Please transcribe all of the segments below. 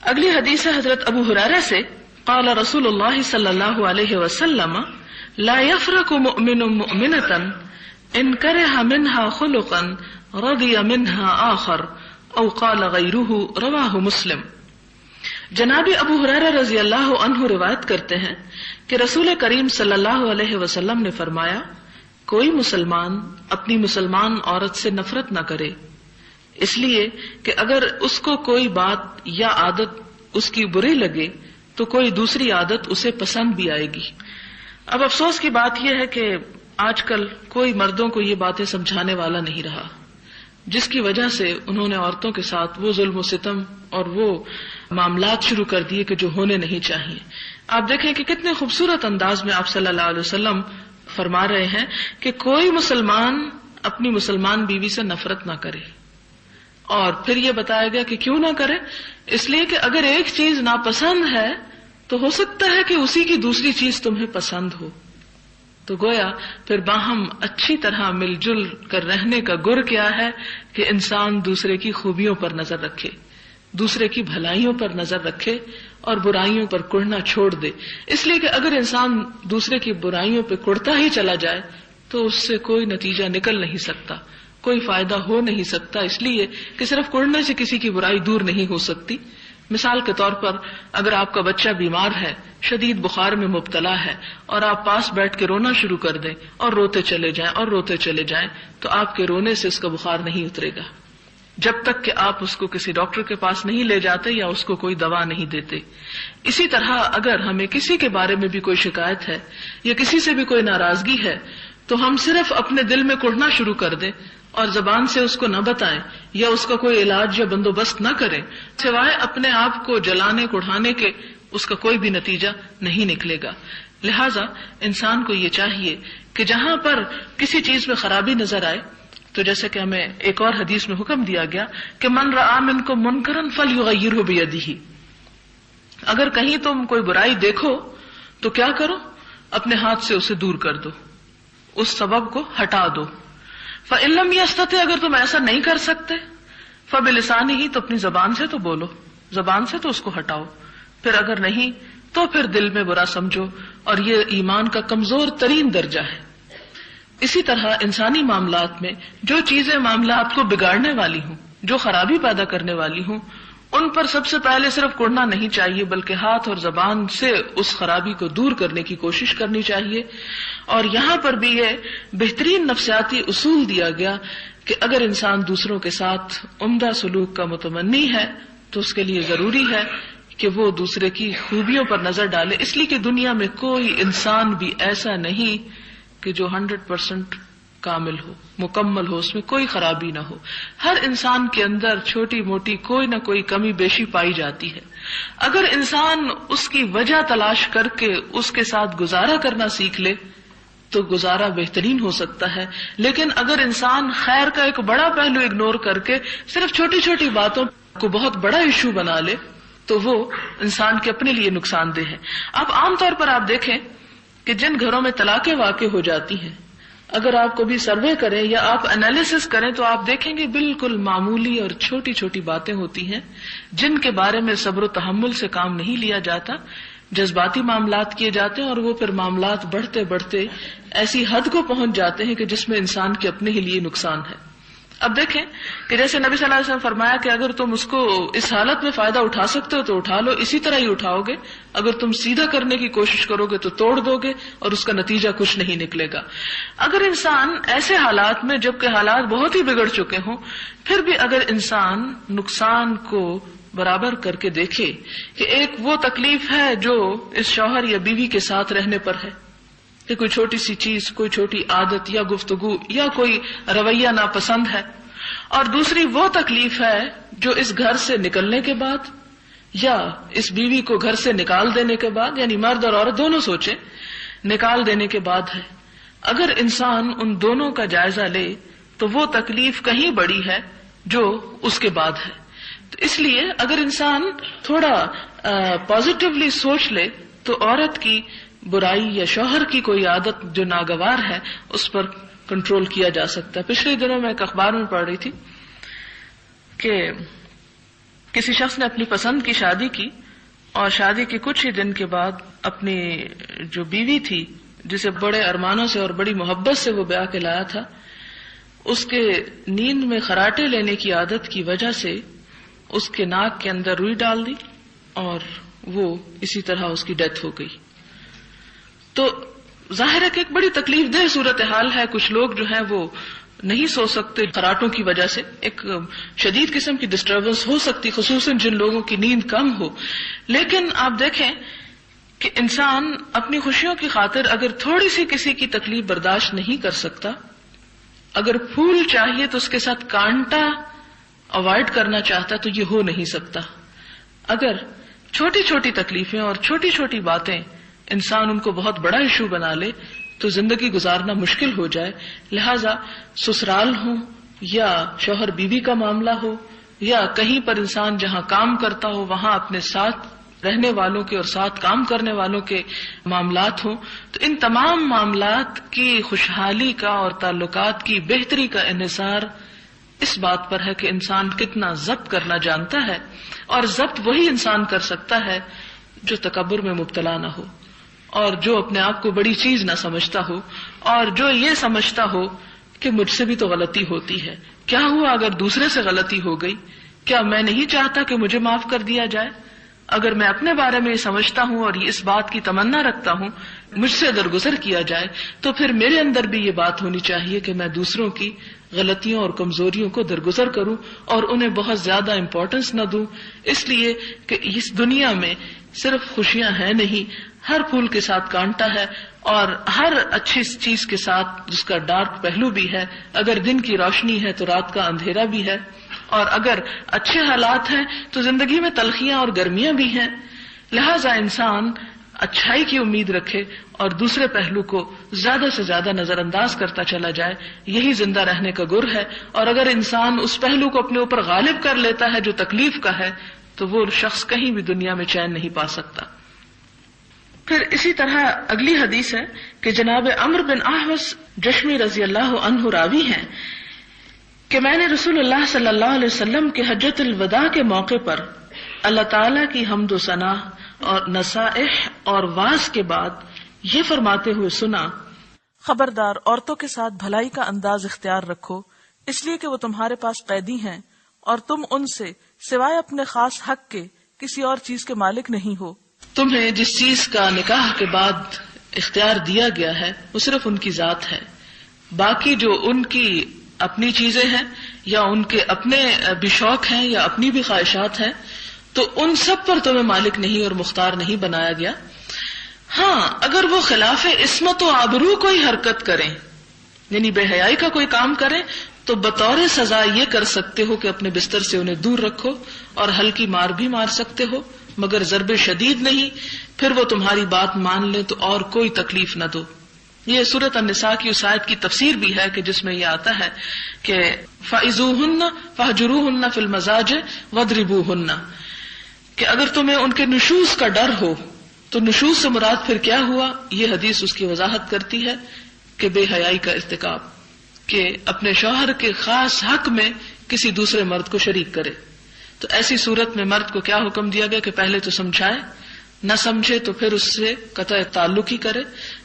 اگلی حدیث ہے حضرت ابو ہریرہ سے، قال رسول اللہ صلی اللہ علیہ وسلم لا يفرق مؤمن مؤمنة ان کرہ منها خلقا رضی منها آخر او قال غیرہ، رواہ مسلم۔ جناب ابو ہریرہ رضی اللہ عنہ روایت کرتے ہیں کہ رسول کریم صلی اللہ علیہ وسلم نے فرمایا، کوئی مسلمان اپنی مسلمان عورت سے نفرت نہ کرے، اس لیے کہ اگر اس کو کوئی بات یا عادت اس کی بری لگے تو کوئی دوسری عادت اسے پسند بھی آئے گی۔ اب افسوس کی بات یہ ہے کہ آج کل کوئی مردوں کو یہ باتیں سمجھانے والا نہیں رہا، جس کی وجہ سے انہوں نے عورتوں کے ساتھ وہ ظلم و ستم اور وہ معاملات شروع کر دیے کہ جو ہونے نہیں چاہیے۔ آپ دیکھیں کہ کتنے خوبصورت انداز میں آپ صلی اللہ علیہ وسلم فرما رہے ہیں کہ کوئی مسلمان اپنی مسلمان بیوی سے نفرت نہ کرے، اور پھر یہ بتایا گیا کہ کیوں نہ کرے، اس لیے کہ اگر ایک چیز ناپسند ہے تو ہو سکتا ہے کہ اسی کی دوسری چیز تمہیں پسند ہو، تو گویا پھر باہم اچھی طرح مل جل کر رہنے کا گر کیا ہے کہ انسان دوسرے کی خوبیوں پر نظر رکھے، دوسرے کی بھلائیوں پر نظر رکھے اور برائیوں پر کڑنا چھوڑ دے۔ اس لیے کہ اگر انسان دوسرے کی برائیوں پہ کڑتا ہی چلا جائے تو اس سے کوئی نتیجہ نکل نہیں سکتا، کوئی فائدہ ہو نہیں سکتا، اس لیے کہ صرف کڑنے سے کسی کی برائی دور نہیں ہو سکتی۔ مثال کے طور پر اگر آپ کا بچہ بیمار ہے، شدید بخار میں مبتلا ہے، اور آپ پاس بیٹھ کے رونا شروع کر دیں اور روتے چلے جائیں اور روتے چلے جائیں، تو آپ کے رونے سے اس کا بخار نہیں اترے گا جب تک کہ آپ اس کو کسی ڈاکٹر کے پاس نہیں لے جاتے یا اس کو کوئی دوا نہیں دیتے۔ اسی طرح اگر ہمیں کسی کے بارے میں بھی کوئی شکایت ہے یا کسی سے بھی کوئی ناراضگی ہے تو ہم صرف اپنے دل میں کڑھنا شروع کر دیں اور زبان سے اس کو نہ بتائیں یا اس کا کوئی علاج یا بندوبست نہ کریں، سوائے اپنے آپ کو جلانے کڑھانے کے اس کا کوئی بھی نتیجہ نہیں نکلے گا۔ لہٰذا انسان کو یہ چاہیے کہ جہاں پر کسی چیز میں خرابی نظر آئے، تو جیسے کہ ہمیں ایک اور حدیث میں حکم دیا گیا کہ من رآ منکم منکرا فلیغیرہ بیدہ، اگر کہیں تم کوئی برائی دیکھو تو کیا کرو، اپنے ہاتھ سے اسے دور کر دو، اس سبب کو ہٹا دو۔ فإن لم یستطع، اگر تم ایسا نہیں کر سکتے، فبلسانہ، تو اپنی زبان سے تو بولو، زبان سے تو اس کو ہٹاؤ، پھر اگر نہیں تو پھر دل میں برا سمجھو، اور یہ ایمان کا کمزور ترین درجہ ہے۔ اسی طرح انسانی معاملات میں جو چیزیں معاملات کو بگاڑنے والی ہوں، جو خرابی پیدا کرنے والی ہوں، ان پر سب سے پہلے صرف کڑنا نہیں چاہیے بلکہ ہاتھ اور زبان سے اس خرابی کو دور کرنے کی کوشش کرنی چاہیے۔ اور یہاں پر بھی یہ بہترین نفسیاتی اصول دیا گیا کہ اگر انسان دوسروں کے ساتھ عمدہ سلوک کا متمنی ہے تو اس کے لیے ضروری ہے کہ وہ دوسرے کی خوبیوں پر نظر ڈالے، اس لیے کہ دنیا میں کوئی انسان بھی ایسا نہیں کہ جو 100% کامل ہو، مکمل ہو، اس میں کوئی خرابی نہ ہو۔ ہر انسان کے اندر چھوٹی موٹی کوئی نہ کوئی کمی بیشی پائی جاتی ہے۔ اگر انسان اس کی وجہ تلاش کر کے اس کے ساتھ گزارا کرنا سیکھ لے تو گزارا بہترین ہو سکتا ہے، لیکن اگر انسان خیر کا ایک بڑا پہلو اگنور کر کے صرف چھوٹی چھوٹی باتوں کو بہت بڑا ایشو بنا لے تو وہ انسان کے اپنے لیے نقصان دہ ہے۔ اب عام طور پر آپ دیکھیں کہ جن گھروں میں طلاقیں واقع ہو جاتی ہیں، اگر آپ کو بھی سروے کریں یا آپ انالیسس کریں تو آپ دیکھیں گے بالکل معمولی اور چھوٹی چھوٹی باتیں ہوتی ہیں جن کے بارے میں صبر و تحمل سے کام نہیں لیا جاتا، جذباتی معاملات کیے جاتے ہیں، اور وہ پھر معاملات بڑھتے بڑھتے ایسی حد کو پہنچ جاتے ہیں کہ جس میں انسان کے اپنے ہی لیے نقصان ہے۔ اب دیکھیں کہ جیسے نبی صلی اللہ علیہ وسلم فرمایا کہ اگر تم اس کو اس حالت میں فائدہ اٹھا سکتے ہو تو اٹھا لو، اسی طرح ہی اٹھاؤ گے، اگر تم سیدھا کرنے کی کوشش کرو گے تو توڑ دو گے اور اس کا نتیجہ کچھ نہیں نکلے گا۔ اگر انسان ایسے حالات میں، جبکہ حالات بہت ہی بگڑ چکے ہوں، پھر بھی اگر انسان نقصان کو برابر کر کے دیکھے کہ ایک وہ تکلیف ہے جو اس شوہر یا بیوی کے ساتھ رہنے پر ہے کہ کوئی چھوٹی سی چیز، کوئی چھوٹی عادت یا گفتگو یا کوئی رویہ ناپسند ہے، اور دوسری وہ تکلیف ہے جو اس گھر سے نکلنے کے بعد یا اس بیوی کو گھر سے نکال دینے کے بعد، یعنی مرد اور عورت دونوں سوچیں، نکال دینے کے بعد ہے۔ اگر انسان ان دونوں کا جائزہ لے تو وہ تکلیف کہیں بڑی ہے جو اس کے بعد ہے۔ تو اس لیے اگر انسان تھوڑا پازیٹیولی سوچ لے تو عورت کی برائی یا شوہر کی کوئی عادت جو ناگوار ہے اس پر کنٹرول کیا جا سکتا ہے۔ پچھلے دنوں میں ایک اخبار میں پڑھ رہی تھی کہ کسی شخص نے اپنی پسند کی شادی کی اور شادی کے کچھ ہی دن کے بعد اپنی جو بیوی تھی جسے بڑے ارمانوں سے اور بڑی محبت سے وہ بیاہ کے لایا تھا، اس کے نیند میں خراٹے لینے کی عادت کی وجہ سے اس کے ناک کے اندر روئی ڈال دی اور وہ اسی طرح اس کی ڈیتھ ہو گئی. تو ظاہر ہے کہ ایک بڑی تکلیف دہ صورتحال ہے. کچھ لوگ جو ہیں وہ نہیں سو سکتے خراٹوں کی وجہ سے، ایک شدید قسم کی ڈسٹربنس ہو سکتی، خصوصاً جن لوگوں کی نیند کم ہو. لیکن آپ دیکھیں کہ انسان اپنی خوشیوں کی خاطر اگر تھوڑی سی کسی کی تکلیف برداشت نہیں کر سکتا، اگر پھول چاہیے تو اس کے ساتھ کانٹا اوائڈ کرنا چاہتا تو یہ ہو نہیں سکتا. اگر چھوٹی چھوٹی تکلیفیں اور چھوٹی چھوٹی باتیں انسان ان کو بہت بڑا ایشو بنا لے تو زندگی گزارنا مشکل ہو جائے. لہذا سسرال ہو یا شوہر بیوی کا معاملہ ہو یا کہیں پر انسان جہاں کام کرتا ہو وہاں اپنے ساتھ رہنے والوں کے اور ساتھ کام کرنے والوں کے معاملات ہوں، تو ان تمام معاملات کی خوشحالی کا اور تعلقات کی بہتری کا انحصار اس بات پر ہے کہ انسان کتنا ضبط کرنا جانتا ہے. اور ضبط وہی انسان کر سکتا ہے جو تکبر میں مبتلا نہ ہو اور جو اپنے آپ کو بڑی چیز نہ سمجھتا ہو اور جو یہ سمجھتا ہو کہ مجھ سے بھی تو غلطی ہوتی ہے، کیا ہوا اگر دوسرے سے غلطی ہو گئی، کیا میں نہیں چاہتا کہ مجھے معاف کر دیا جائے؟ اگر میں اپنے بارے میں یہ سمجھتا ہوں اور اس بات کی تمنا رکھتا ہوں مجھ سے درگزر کیا جائے تو پھر میرے اندر بھی یہ بات ہونی چاہیے کہ میں دوسروں کی غلطیوں اور کمزوریوں کو درگزر کروں اور انہیں بہت زیادہ امپورٹنس نہ دوں، اس لیے کہ اس دنیا میں صرف خوشیاں ہیں نہیں، ہر پھول کے ساتھ کانٹا ہے اور ہر اچھی چیز کے ساتھ جس کا ڈارک پہلو بھی ہے. اگر دن کی روشنی ہے تو رات کا اندھیرا بھی ہے، اور اگر اچھے حالات ہیں تو زندگی میں تلخیاں اور گرمیاں بھی ہیں. لہذا انسان اچھائی کی امید رکھے اور دوسرے پہلو کو زیادہ سے زیادہ نظر انداز کرتا چلا جائے، یہی زندہ رہنے کا گر ہے. اور اگر انسان اس پہلو کو اپنے اوپر غالب کر لیتا ہے جو تکلیف کا ہے تو وہ شخص کہیں بھی دنیا میں چین نہیں پا سکتا. پھر اسی طرح اگلی حدیث ہے کہ جناب عمرو بن احوص جشمی رضی اللہ عنہ راوی ہیں کہ میں نے رسول اللہ صلی اللہ علیہ وسلم کے حجۃ الوداع کے موقع پر اللہ تعالی کی حمد و ثنا اور نصائح اور واعظ کے بعد یہ فرماتے ہوئے سنا، خبردار عورتوں کے ساتھ بھلائی کا انداز اختیار رکھو، اس لیے کہ وہ تمہارے پاس قیدی ہیں اور تم ان سے سوائے اپنے خاص حق کے کسی اور چیز کے مالک نہیں ہو. تمہیں جس چیز کا نکاح کے بعد اختیار دیا گیا ہے وہ صرف ان کی ذات ہے، باقی جو ان کی اپنی چیزیں ہیں یا ان کے اپنے بھی شوق ہیں یا اپنی بھی خواہشات ہیں تو ان سب پر تمہیں مالک نہیں اور مختار نہیں بنایا گیا. ہاں اگر وہ خلاف عصمت و آبرو کوئی حرکت کریں یعنی بے حیائی کا کوئی کام کریں تو بطور سزا یہ کر سکتے ہو کہ اپنے بستر سے انہیں دور رکھو اور ہلکی مار بھی مار سکتے ہو مگر ضرب شدید نہیں. پھر وہ تمہاری بات مان لیں تو اور کوئی تکلیف نہ دو. یہ سورۃ النساء کی اس آیت کی تفسیر بھی ہے کہ جس میں یہ آتا ہے کہ فَإِذُوهُنَّ فَاهْجُرُوهُنَّ فِي الْمَضَاجِعِ وَاضْرِبُوهُنَّ کہ اگر تمہیں ان کے نشوز کا ڈر ہو تو نشوز سے مراد پھر کیا ہوا؟ یہ حدیث اس کی وضاحت کرتی ہے کہ بے حیائی کا ارتکاب، کہ اپنے شوہر کے خاص حق میں کسی دوسرے مرد کو شریک کرے. تو ایسی صورت میں مرد کو کیا حکم دیا گیا کہ پہلے تو سمجھائے، نہ سمجھے تو پھر اس سے قطع تعلق ہی کرے،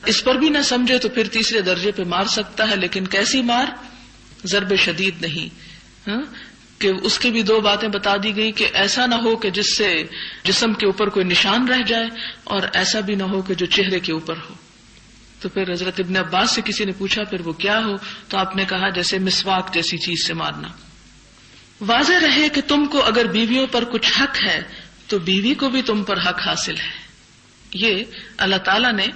اس پر بھی نہ سمجھے تو پھر تیسرے درجے پہ مار سکتا ہے، لیکن کیسی مار؟ ضرب شدید نہیں. کہ اس کی بھی دو باتیں بتا دی گئی کہ ایسا نہ ہو کہ جس سے جسم کے اوپر کوئی نشان رہ جائے اور ایسا بھی نہ ہو کہ جو چہرے کے اوپر ہو. تو پھر حضرت ابن عباس سے کسی نے پوچھا پھر وہ کیا ہو؟ تو آپ نے کہا جیسے مسواک جیسی چیز سے مارنا. واضح رہے کہ تم کو اگر بیویوں پر کچھ حق ہے تو بیوی کو بھی تم پر حق حاصل ہے. یہ اللہ تعالیٰ نے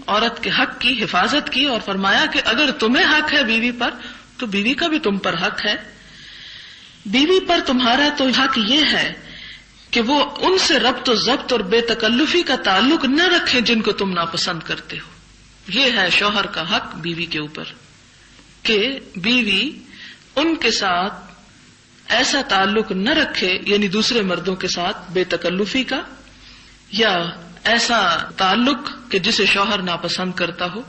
عورت کے حق کی حفاظت کی اور فرمایا کہ اگر تمہیں حق ہے بیوی پر تو بیوی کا بھی تم پر حق ہے. بیوی پر تمہارا تو حق یہ ہے کہ وہ ان سے ربط و ضبط اور بے تکلفی کا تعلق نہ رکھے جن کو تم ناپسند کرتے ہو. یہ ہے شوہر کا حق بیوی کے اوپر کہ بیوی ان کے ساتھ ایسا تعلق نہ رکھے یعنی دوسرے مردوں کے ساتھ بے تکلفی کا یا ایسا تعلق کہ جسے شوہر ناپسند کرتا ہو،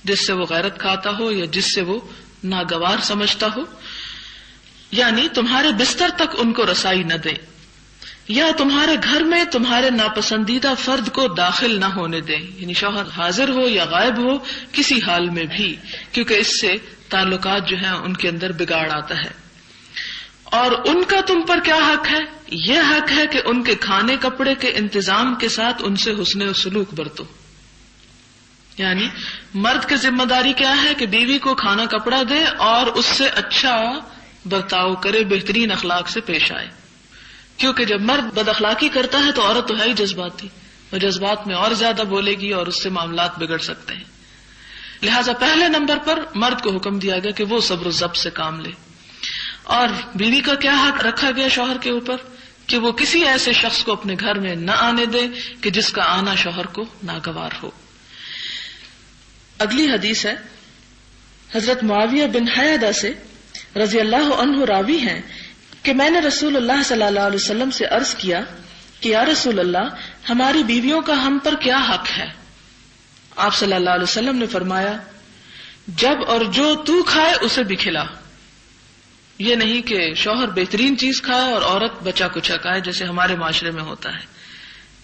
جس سے وہ غیرت کھاتا ہو یا جس سے وہ ناگوار سمجھتا ہو، یعنی تمہارے بستر تک ان کو رسائی نہ دیں. یا تمہارے گھر میں تمہارے ناپسندیدہ فرد کو داخل نہ ہونے دیں، یعنی شوہر حاضر ہو یا غائب ہو کسی حال میں بھی، کیونکہ اس سے تعلقات جو ہیں ان کے اندر بگاڑ آتا ہے۔ اور ان کا تم پر کیا حق ہے؟ یہ حق ہے کہ ان کے کھانے کپڑے کے انتظام کے ساتھ ان سے حسن سلوک برتو، یعنی مرد کی ذمہ داری کیا ہے کہ بیوی کو کھانا کپڑا دے اور اس سے اچھا برتاؤ کرے، بہترین اخلاق سے پیش آئے، کیونکہ جب مرد بد اخلاقی کرتا ہے تو عورت تو ہے ہی جذباتی، اور جذبات میں اور زیادہ بولے گی اور اس سے معاملات بگڑ سکتے ہیں۔ لہٰذا پہلے نمبر پر مرد کو حکم دیا گیا کہ وہ صبر و ضبط سے کام لے۔ اور بیوی کا کیا حق رکھا گیا شوہر کے اوپر کہ وہ کسی ایسے شخص کو اپنے گھر میں نہ آنے دے کہ جس کا آنا شوہر کو ناگوار ہو۔ اگلی حدیث ہے حضرت معاویہ بن حیدہ سے رضی اللہ عنہ راوی ہیں کہ میں نے رسول اللہ صلی اللہ علیہ وسلم سے عرض کیا کہ یا رسول اللہ، ہماری بیویوں کا ہم پر کیا حق ہے؟ آپ صلی اللہ علیہ وسلم نے فرمایا، جب اور جو تو کھائے اسے بھی کھلا۔ یہ نہیں کہ شوہر بہترین چیز کھائے اور عورت بچا کچا کھائے، جیسے ہمارے معاشرے میں ہوتا ہے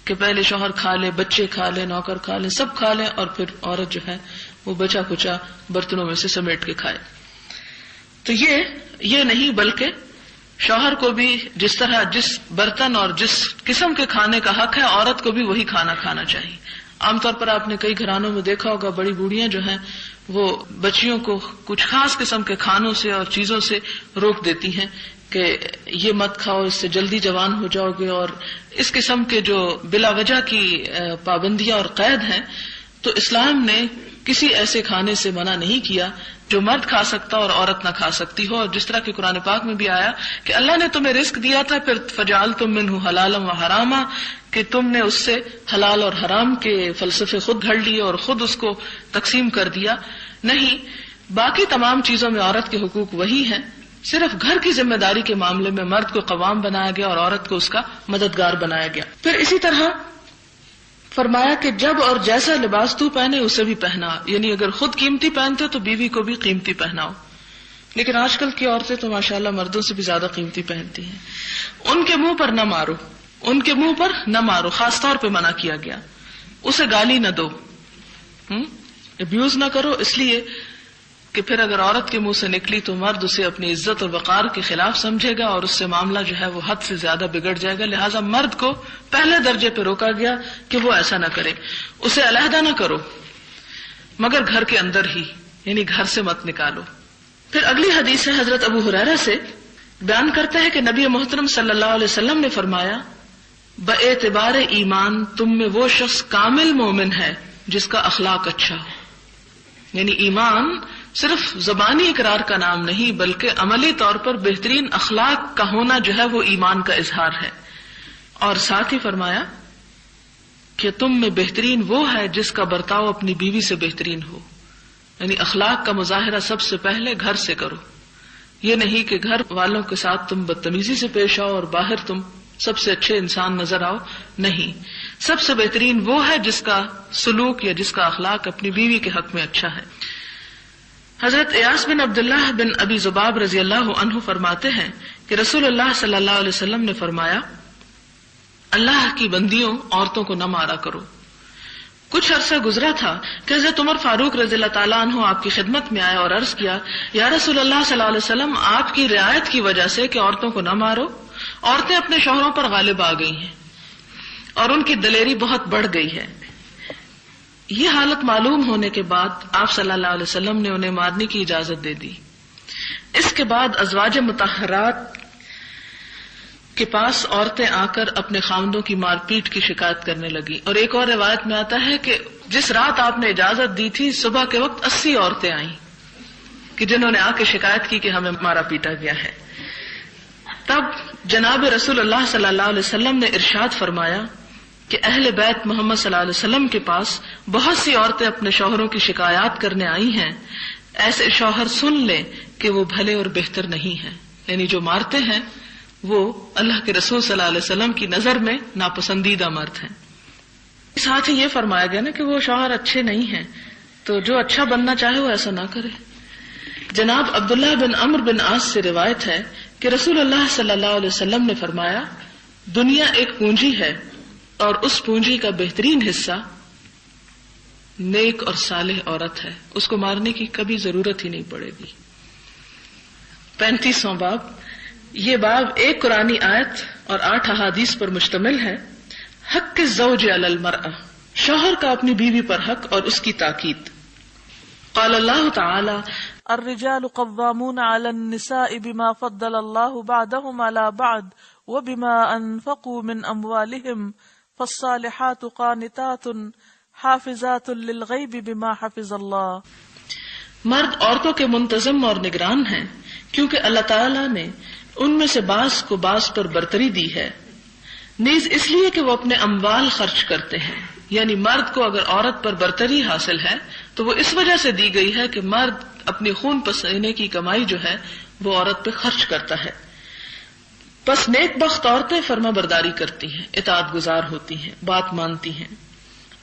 کہ پہلے شوہر کھا لے، بچے کھا لے، نوکر کھا لے، سب کھا لے، اور پھر عورت جو ہے وہ بچا کچا برتنوں میں سے سمیٹ کے کھائے۔ تو یہ نہیں، بلکہ شوہر کو بھی جس طرح جس برتن اور جس قسم کے کھانے کا حق ہے، عورت کو بھی وہی کھانا کھانا چاہیے۔ عام طور پر آپ نے کئی گھرانوں میں دیکھا ہوگا، بڑی بوڑھیاں جو ہیں وہ بچیوں کو کچھ خاص قسم کے کھانوں سے اور چیزوں سے روک دیتی ہیں کہ یہ مت کھاؤ، اس سے جلدی جوان ہو جاؤ گے، اور اس قسم کے جو بلا وجہ کی پابندیاں اور قید ہیں۔ تو اسلام نے کسی ایسے کھانے سے منع نہیں کیا جو مرد کھا سکتا اور عورت نہ کھا سکتی ہو، اور جس طرح کہ قرآن پاک میں بھی آیا کہ اللہ نے تمہیں رزق دیا تھا، پھر فجعلتم منہ حلالا وحراما، کہ تم نے اس سے حلال اور حرام کے فلسفے خود گھڑ لیے اور خود اس کو تقسیم کر دیا۔ نہیں، باقی تمام چیزوں میں عورت کے حقوق وہی ہیں، صرف گھر کی ذمہ داری کے معاملے میں مرد کو قوام بنایا گیا اور عورت کو اس کا مددگار بنایا گیا۔ پھر اسی طرح فرمایا کہ جب اور جیسا لباس تو پہنے اسے بھی پہنا، یعنی اگر خود قیمتی پہنتے تو بیوی کو بھی قیمتی پہناؤ۔ لیکن آج کل کی عورتیں تو ماشاءاللہ مردوں سے بھی زیادہ قیمتی پہنتی ہیں۔ ان کے منہ پر نہ مارو، ان کے منہ پر نہ مارو، خاص طور پہ منع کیا گیا۔ اسے گالی نہ دو، ابیوز نہ کرو، اس لیے کہ پھر اگر عورت کے منہ سے نکلی تو مرد اسے اپنی عزت اور وقار کے خلاف سمجھے گا اور اس سے معاملہ جو ہے وہ حد سے زیادہ بگڑ جائے گا۔ لہٰذا مرد کو پہلے درجے پہ روکا گیا کہ وہ ایسا نہ کرے، اسے علیحدہ نہ کرو، مگر گھر کے اندر ہی، یعنی گھر سے مت نکالو۔ پھر اگلی حدیث ہے حضرت ابو ہریرہ سے، بیان کرتے ہیں کہ نبی محترم صلی اللہ علیہ وسلم نے فرمایا، باعتبار ایمان تم میں وہ شخص کامل مومن ہے جس کا اخلاق اچھا ہو، یعنی ایمان صرف زبانی اقرار کا نام نہیں بلکہ عملی طور پر بہترین اخلاق کا ہونا جو ہے وہ ایمان کا اظہار ہے۔ اور ساتھ ہی فرمایا کہ تم میں بہترین وہ ہے جس کا برتاؤ اپنی بیوی سے بہترین ہو، یعنی اخلاق کا مظاہرہ سب سے پہلے گھر سے کرو۔ یہ نہیں کہ گھر والوں کے ساتھ تم بدتمیزی سے پیش آؤ اور باہر تم سب سے اچھے انسان نظر آؤ، نہیں، سب سے بہترین وہ ہے جس کا سلوک یا جس کا اخلاق اپنی بیوی کے حق میں اچھا ہے۔ حضرت ایاس بن عبداللہ بن ابی ذباب رضی اللہ عنہ فرماتے ہیں کہ رسول اللہ صلی اللہ علیہ وسلم نے فرمایا، اللہ کی بندیوں عورتوں کو نہ مارا کرو۔ کچھ عرصہ گزرا تھا کہ حضرت عمر فاروق رضی اللہ تعالیٰ عنہ آپ کی خدمت میں آئے اور عرض کیا، یا رسول اللہ صلی اللہ علیہ وسلم، آپ کی رعایت کی وجہ سے کہ عورتوں کو نہ مارو، عورتیں اپنے شوہروں پر غالب آ گئی ہیں اور ان کی دلیری بہت بڑھ گئی ہے۔ یہ حالت معلوم ہونے کے بعد آپ صلی اللہ علیہ وسلم نے انہیں مارنے کی اجازت دے دی۔ اس کے بعد ازواج مطہرات کے پاس عورتیں آ کر اپنے خاوندوں کی مار پیٹ کی شکایت کرنے لگی، اور ایک اور روایت میں آتا ہے کہ جس رات آپ نے اجازت دی تھی صبح کے وقت 80 عورتیں آئیں کہ جنہوں نے آ کے شکایت کی کہ ہمیں مارا پیٹا گیا ہے۔ تب جناب رسول اللہ صلی اللہ علیہ وسلم نے ارشاد فرمایا کہ اہل بیت محمد صلی اللہ علیہ وسلم کے پاس بہت سی عورتیں اپنے شوہروں کی شکایات کرنے آئی ہیں، ایسے شوہر سن لیں کہ وہ بھلے اور بہتر نہیں ہیں، یعنی جو مارتے ہیں وہ اللہ کے رسول صلی اللہ علیہ وسلم کی نظر میں ناپسندیدہ مرد ہیں۔ ساتھ ہی یہ فرمایا گیا نا کہ وہ شوہر اچھے نہیں ہیں، تو جو اچھا بننا چاہے وہ ایسا نہ کرے۔ جناب عبداللہ بن عمرو بن عاص سے روایت ہے کہ رسول اللہ صلی اللہ علیہ وسلم نے فرمایا، دنیا ایک پونجی ہے اور اس پونجی کا بہترین حصہ نیک اور صالح عورت ہے، اس کو مارنے کی کبھی ضرورت ہی نہیں پڑے گی۔ 35واں باب، یہ باب ایک قرآنی آیت اور 8 احادیث پر مشتمل ہے۔ حق الزوج علی المرأة، شوہر کا اپنی بیوی پر حق اور اس کی تاکید۔ قال اللہ تعالی الرجال قوامون على النساء بما فضل الله بعضهم على بعض وبما انفقوا من اموالهم فالصالحات قانتات حافظات للغیب بما حفظ اللہ۔ مرد عورتوں کے منتظم اور نگران ہیں کیونکہ اللہ تعالیٰ نے ان میں سے بعض کو بعض پر برتری دی ہے، نیز اس لیے کہ وہ اپنے اموال خرچ کرتے ہیں۔ یعنی مرد کو اگر عورت پر برتری حاصل ہے تو وہ اس وجہ سے دی گئی ہے کہ مرد اپنی خون پسینے کی کمائی جو ہے وہ عورت پہ خرچ کرتا ہے۔ پس نیک بخت عورتیں فرما برداری کرتی ہیں، اطاعت گزار ہوتی ہیں، بات مانتی ہیں،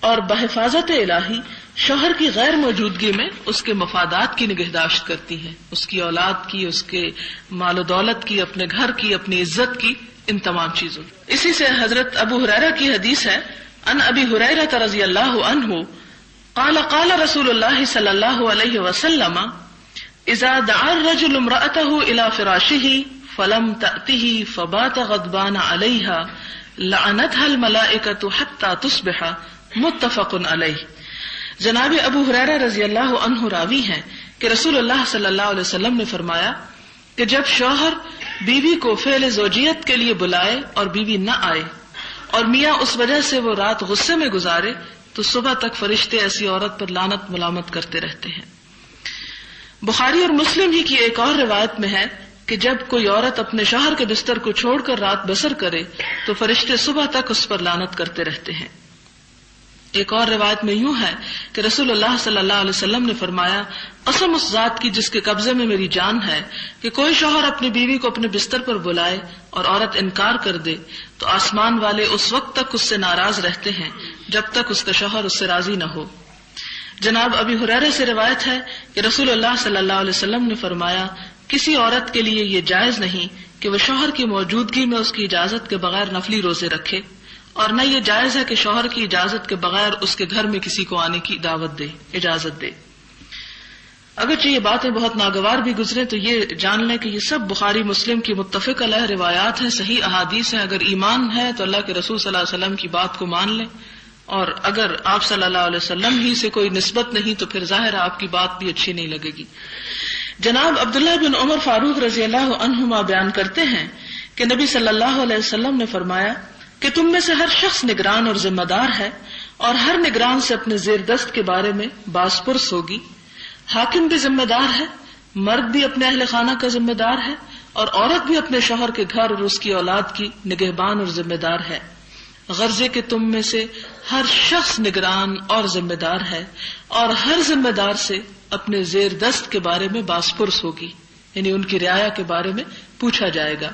اور بحفاظت الہی شوہر کی غیر موجودگی میں اس کے مفادات کی نگہداشت کرتی ہیں، اس کی اولاد کی، اس کے مال و دولت کی، اپنے گھر کی، اپنی عزت کی، ان تمام چیزوں۔ اسی سے حضرت ابو ہریرہ کی حدیث ہے، ان ابی ہریرہ رضی اللہ عنہ قال قال رسول اللہ صلی اللہ علیہ وسلم اذا دعا الرجل امرأته الى فراشه فلم تأته فبات غضبان عليها لعنتها الملائکة حتى تصبح، متفق علیہ۔ جناب ابو ہریرہ رضی اللہ عنہ راوی ہیں کہ رسول اللہ صلی اللہ علیہ وسلم نے فرمایا کہ جب شوہر بیوی کو فعل زوجیت کے لیے بلائے اور بیوی نہ آئے اور میاں اس وجہ سے وہ رات غصے میں گزارے تو صبح تک فرشتے ایسی عورت پر لعنت ملامت کرتے رہتے ہیں۔ بخاری اور مسلم ہی کی ایک اور روایت میں ہے کہ جب کوئی عورت اپنے شوہر کے بستر کو چھوڑ کر رات بسر کرے تو فرشتے صبح تک اس پر لعنت کرتے رہتے ہیں۔ ایک اور روایت میں یوں ہے کہ رسول اللہ صلی اللہ علیہ وسلم نے فرمایا، قسم اس ذات کی جس کے قبضے میں میری جان ہے کہ کوئی شوہر اپنی بیوی کو اپنے بستر پر بلائے اور عورت انکار کر دے تو آسمان والے اس وقت تک اس سے ناراض رہتے ہیں جب تک اس کا شوہر اس سے راضی نہ ہو۔ جناب ابی ہریرہ سے روایت ہے کہ رسول اللہ صلی اللہ علیہ وسلم نے فرمایا، کسی عورت کے لیے یہ جائز نہیں کہ وہ شوہر کی موجودگی میں اس کی اجازت کے بغیر نفلی روزے رکھے، اور نہ یہ جائز ہے کہ شوہر کی اجازت کے بغیر اس کے گھر میں کسی کو آنے کی اجازت دے۔ اگرچہ یہ باتیں بہت ناگوار بھی گزرے تو یہ جان لیں کہ یہ سب بخاری مسلم کی متفق علیہ روایات ہیں، صحیح احادیث ہیں۔ اگر ایمان ہے تو اللہ کے رسول صلی اللہ علیہ وسلم کی بات کو مان لیں، اور اگر آپ صلی اللہ علیہ وسلم ہی سے کوئی نسبت نہیں تو پھر ظاہر آپ کی بات بھی اچھی نہیں لگے گی۔ جناب عبداللہ بن عمر فاروق رضی اللہ عنہما بیان کرتے ہیں کہ نبی صلی اللہ علیہ وسلم نے فرمایا کہ تم میں سے ہر شخص نگران اور ذمہ دار ہے، اور ہر نگران سے اپنے زیر دست کے بارے میں باز پرس ہوگی۔ حاکم بھی ذمہ دار ہے، مرد بھی اپنے اہل خانہ کا ذمہ دار ہے، اور عورت بھی اپنے شوہر کے گھر اور اس کی اولاد کی نگہبان اور ذمہ دار ہے۔ غرض کہ تم میں سے ہر شخص نگران اور ذمہ دار ہے، اور ہر ذمہ دار سے اپنے زیر دست کے بارے میں باز پرس ہوگی، یعنی ان کی رعایا کے بارے میں پوچھا جائے گا۔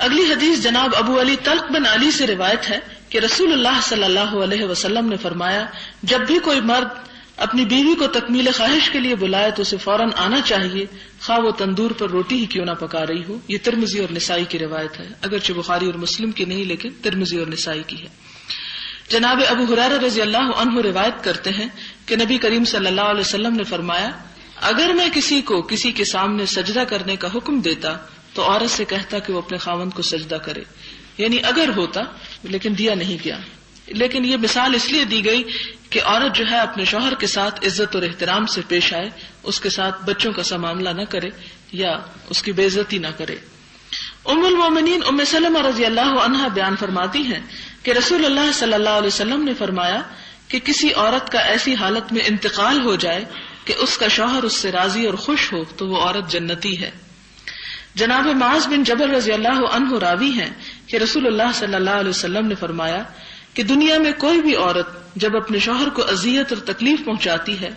اگلی حدیث جناب ابو علی طلق بن علی سے روایت ہے کہ رسول اللہ صلی اللہ علیہ وسلم نے فرمایا، جب بھی کوئی مرد اپنی بیوی کو تکمیل خواہش کے لیے بلائے تو اسے فوراً آنا چاہیے، خواہ وہ تندور پر روٹی ہی کیوں نہ پکا رہی ہو۔ یہ ترمذی اور نسائی کی روایت ہے، اگرچہ بخاری اور مسلم کی نہیں لیکن ترمذی اور نسائی کی ہے۔ جناب ابو ہریرہ رضی اللہ عنہ روایت کرتے ہیں کہ نبی کریم صلی اللہ علیہ وسلم نے فرمایا، اگر میں کسی کو کسی کے سامنے سجدہ کرنے کا حکم دیتا تو عورت سے کہتا کہ وہ اپنے خاوند کو سجدہ کرے، یعنی اگر ہوتا، لیکن دیا نہیں گیا۔ لیکن یہ مثال اس لیے دی گئی کہ عورت جو ہے اپنے شوہر کے ساتھ عزت اور احترام سے پیش آئے، اس کے ساتھ بچوں کا سا معاملہ نہ کرے یا اس کی بے عزتی نہ کرے۔ ام المومنین ام سلمہ رضی اللہ عنہا بیان فرماتی ہیں کہ رسول اللہ صلی اللہ علیہ وسلم نے فرمایا کہ کسی عورت کا ایسی حالت میں انتقال ہو جائے کہ اس کا شوہر اس سے راضی اور خوش ہو تو وہ عورت جنتی ہے۔ جناب معاذ بن جبل رضی اللہ عنہ راوی ہیں کہ رسول اللہ صلی اللہ علیہ وسلم نے فرمایا کہ دنیا میں کوئی بھی عورت جب اپنے شوہر کو اذیت اور تکلیف پہنچاتی ہے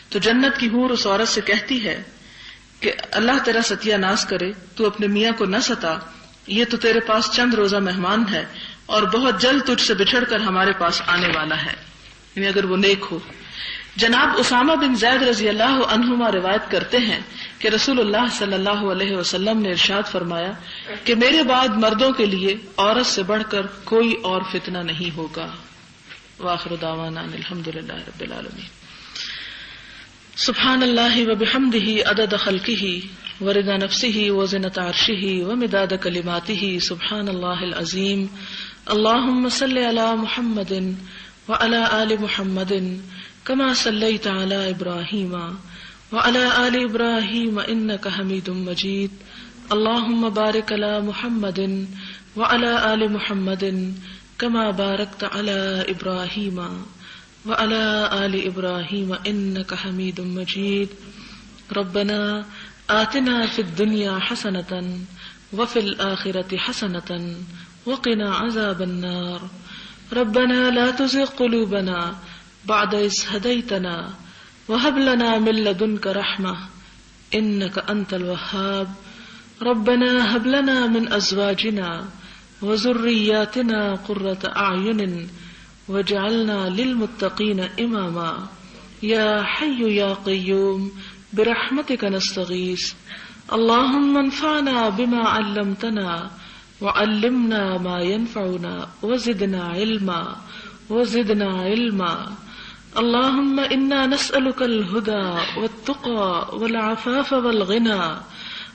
تو جنت کی حور اس عورت سے کہتی ہے کہ اللہ تیرا ستیہ ناز کرے، تو اپنے میاں کو نہ ستا، یہ تو تیرے پاس چند روزہ مہمان ہے اور بہت جلد تجھ سے بچھڑ کر ہمارے پاس آنے والا ہے، یعنی اگر وہ نیک ہو۔ جناب اسامہ بن زید رضی اللہ عنہما روایت کرتے ہیں کہ رسول اللہ صلی اللہ علیہ وسلم نے ارشاد فرمایا کہ میرے بعد مردوں کے لیے عورت سے بڑھ کر کوئی اور فتنہ نہیں ہوگا. وآخر دعوانا ان الحمد للہ رب العالمین. سبحان اللہ وبحمدہ عدد خلقہ ورضا نفسہ وزنۃ عرشہ ومداد کلماتہ. سبحان اللہ العظیم. اللہم صل علی محمد وعلی آل محمد کما صلیت علی ابراہیم وعلی آل ابراہیم انک حمید مجید. اللہم بارک علی محمد وعلی آل محمد کما بارکت علی ابراہیم وعلی آل ابراہیم انک حمید مجید. ربنا آتنا فی الدنیا حسنۃ وفی الآخرۃ حسنۃ وقنا عذاب النار. ربنا لا تزغ قلوبنا بعد إذ هديتنا وهب لنا من لدنك رحمة إنك أنت الوهاب. ربنا هب لنا من أزواجنا وذرياتنا قرة أعين واجعلنا للمتقين إماما. يا حي يا قيوم برحمتك نستغيث. اللهم انفعنا بما علمتنا وعلمنا ما ينفعنا وزدنا علما. اللهم إنا نسألك الهدى والتقى والعفاف والغنى.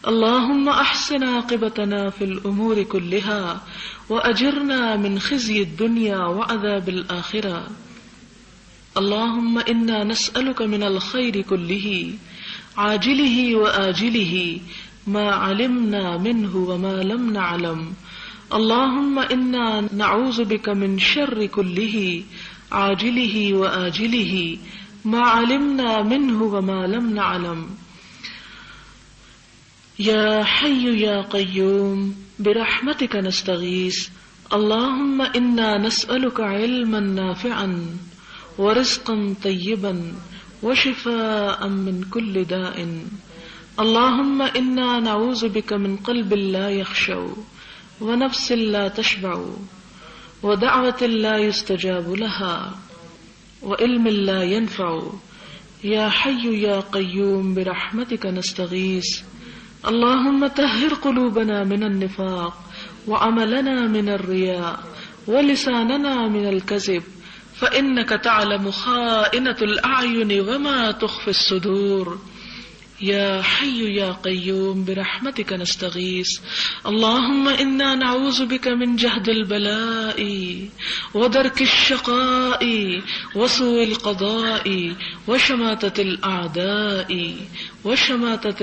اللهم أحسن عاقبتنا في الأمور كلها وأجرنا من خزي الدنيا وعذاب الآخرة. اللهم إنا نسألك من الخير كله عاجله وآجله ما علمنا منه وما لم نعلم. اللهم إنا نعوذ بك من شر كله عاجله وآجله ما علمنا منه وما لم نعلم. يا حي يا قيوم برحمتك نستغيث. اللهم إنا نسألك علما نافعا ورزقا طيبا وشفاء من كل داء. اللهم إنا نعوذ بك من قلب لا يخشع ونفس لا تشبع ودعوة لا يستجاب لها وعلم لا ينفع. يا حي يا قيوم برحمتك نستغيث. اللهم طهر قلوبنا من النفاق وعملنا من الرياء ولساننا من الكذب فإنك تعلم خائنة الأعين وما تخفي الصدور. يا حي يا قيوم برحمتك نستغيث. اللهم إنا نعوذ بك من جهد البلاء ودرك الشقاء وسوء القضاء وشماتة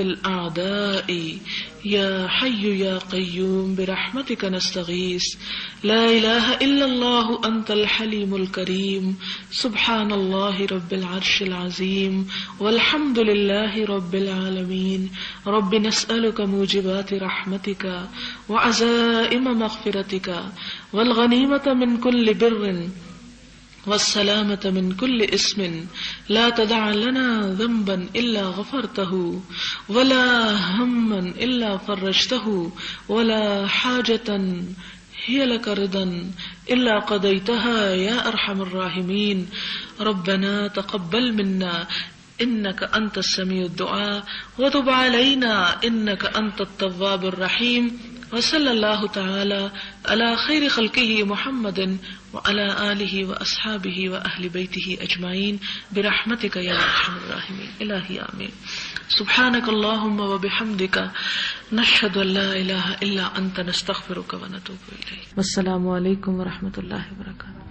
الأعداء. يا حي يا قيوم برحمتك نستغيث. لا إله إلا الله أنت الحليم الكريم. سبحان الله رب العرش العظيم والحمد لله رب العالمين. رب نسألك موجبات رحمتك وعزائم مغفرتك والغنيمة من كل بر والسلامة من كل اسم. لا تدع لنا ذنبا إلا غفرته ولا هما إلا فرجته ولا حاجة هي لك رضا إلا قضيتها يا أرحم الراحمين. ربنا تقبل منا إنك أنت السميع الدعاء وتب علينا إنك أنت التواب الرحيم. وصلى الله تعالى على خير خلقه محمد وعلى آله وأصحابه وأهل بيته أجمعين برحمتك يا أرحم الراحمين. إلهي آمين. سبحانك اللهم وبحمدك نشهد أن لا إله إلا أنت نستغفرك ونتوب إليك. والسلام عليكم ورحمة الله وبركاته.